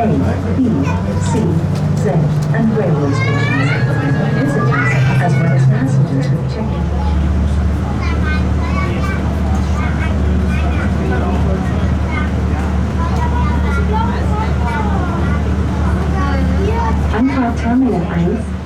A, B, C, Z, and railway stations. Visitors, as well as passengers with check-in. Anfahrt Terminal 1.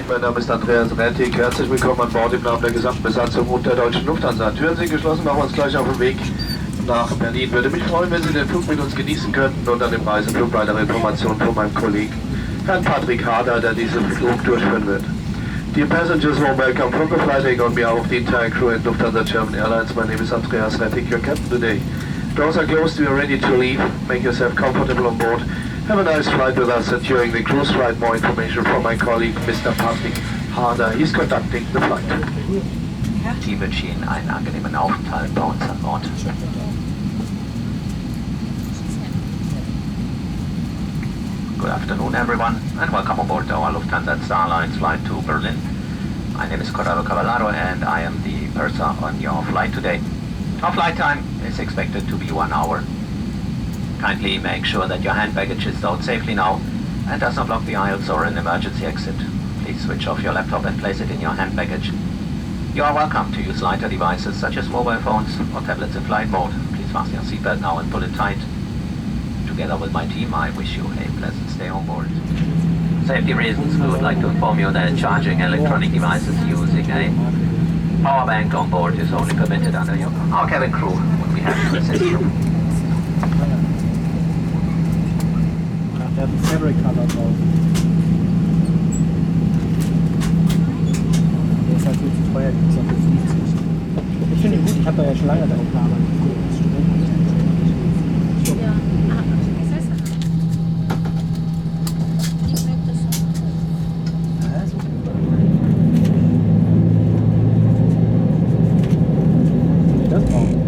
Mein Name ist Andreas Rettig. Herzlich willkommen an Bord im Namen der gesamten Besatzung und der Deutschen Lufthansa. Türen sind geschlossen, machen wir uns gleich auf den Weg nach Berlin. Würde mich freuen, wenn Sie den Flug mit uns genießen könnten und an dem Reiseflug weitere Informationen von meinem Kollegen, Herrn Patrick Harder, der diesen Flug durchführen wird. Dear passengers, warm welcome from the flight deck on behalf of the entire crew at Lufthansa German Airlines. My name is Andreas Rettig, your captain today. Doors are closed, we are ready to leave. Make yourself comfortable on board. Have a nice flight with us, and during the cruise flight, more information from my colleague, Mr. Patrick Harder. He's conducting the flight. Team wünscht Ihnen einen angenehmen Aufenthalt bei uns an Bord. Good afternoon, everyone, and welcome aboard our Lufthansa Star Alliance flight to Berlin. My name is Corrado Cavallaro, and I am the purser on your flight today. Our flight time is expected to be 1 hour. Kindly make sure that your hand baggage is stowed safely now and does not block the aisles or an emergency exit. Please switch off your laptop and place it in your hand baggage. You are welcome to use lighter devices such as mobile phones or tablets in flight mode. Please fasten your seatbelt now and pull it tight. Together with my team, I wish you a pleasant stay on board. For safety reasons, we would like to inform you that charging electronic devices using a power bank on board is only permitted under our cabin crew would be happy to assist you. Der hat ein Fabric Cover drauf. Der ist halt viel zu teuer, die ist auch für 50. Ich finde ihn gut, ich habe da ja schon lange darauf gearbeitet. Ja, ich merke das schon. Ja, ist okay. Nee, das braucht man.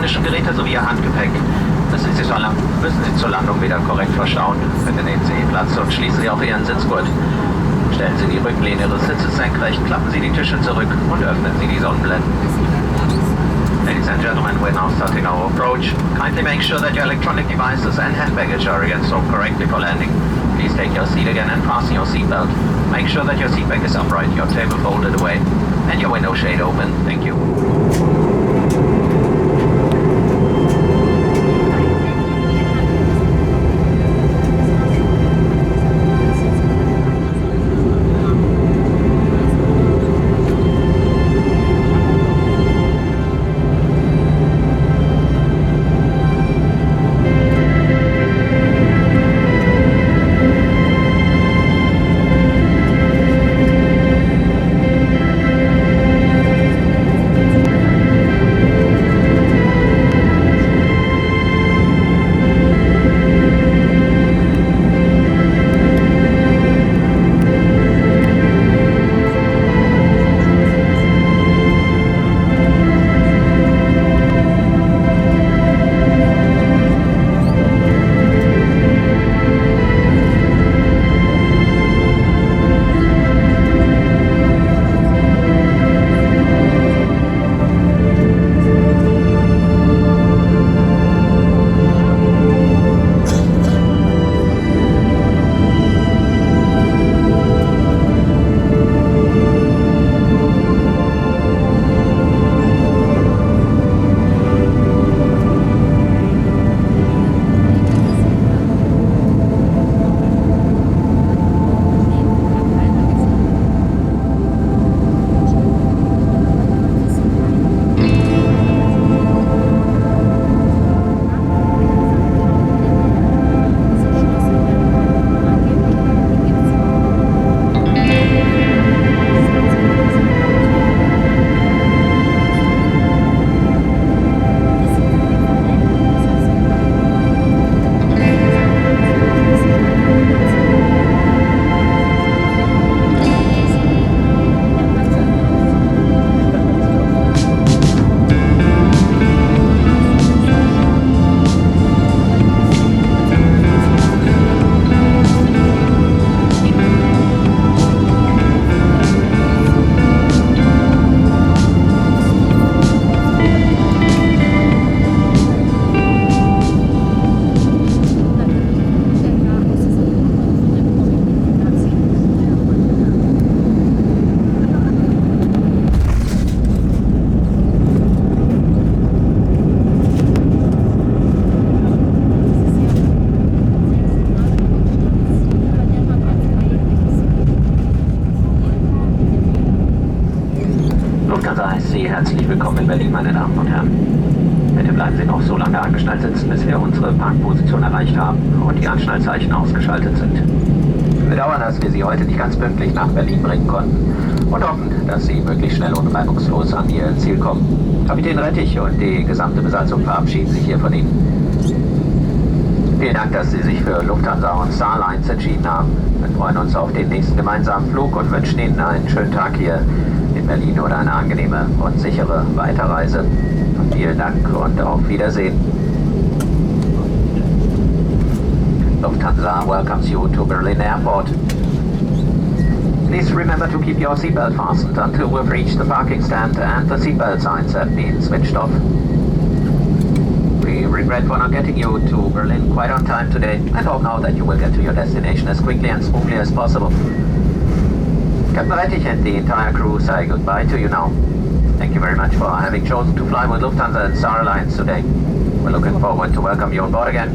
elektronischen Geräte sowie Ihr Handgepäck müssen Sie zur Landung wieder korrekt verstauen. Bitte nehmen Sie Platz und schließen Sie auch Ihren Sitzgurt. Stellen Sie die Rückenlehne Ihres Sitzes senkrecht, klappen Sie die Tische zurück und öffnen Sie die Sonnenblenden. Ladies and gentlemen, we're now starting our approach. Kindly make sure that your electronic devices and hand baggage are installed correctly for landing. Please take your seat again and fasten your seatbelt. Make sure that your seat back is upright, your table folded away, and your window shade open. Thank you. Herzlich willkommen in Berlin, meine Damen und Herren. Bitte bleiben Sie noch so lange angeschnallt sitzen, bis wir unsere Parkposition erreicht haben und die Anschnallzeichen ausgeschaltet sind. Wir bedauern, dass wir Sie heute nicht ganz pünktlich nach Berlin bringen konnten und hoffen, dass Sie möglichst schnell und reibungslos an Ihr Ziel kommen. Kapitän Rettich und die gesamte Besatzung verabschieden sich hier von Ihnen. Vielen Dank, dass Sie sich für Lufthansa und Starlines entschieden haben. Wir freuen uns auf den nächsten gemeinsamen Flug und wünschen Ihnen einen schönen Tag hier in Berlin oder eine angenehme und sichere Weiterreise. Und vielen Dank und auf Wiedersehen. Lufthansa welcomes you to Berlin Airport. Please remember to keep your seatbelt fastened until we've reached the parking stand and the seatbelt signs have been switched off. We regret for not getting you to Berlin quite on time today and hope now that you will get to your destination as quickly and smoothly as possible. Captain Rettich and the entire crew say goodbye to you now. Thank you very much for having chosen to fly with Lufthansa and Star Alliance today. We're looking forward to welcome you on board again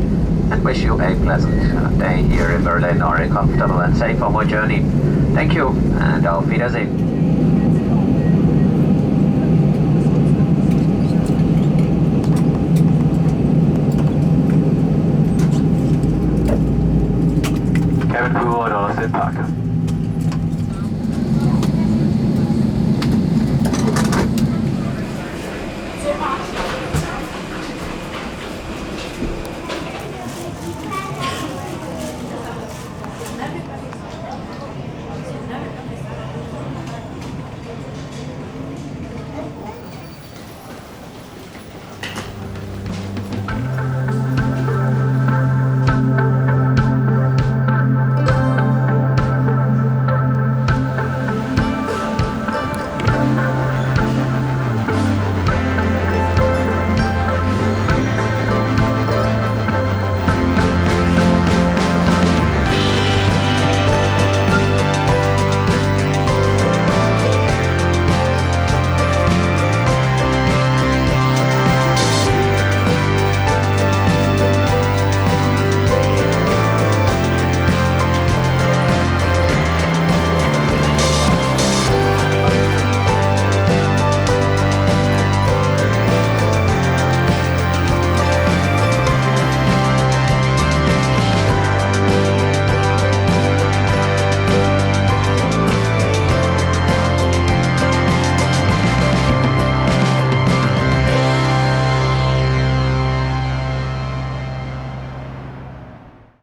and wish you a pleasant day here in Berlin or a comfortable and safe onward journey. Thank you and auf Wiedersehen. Cabin crew order, sit park.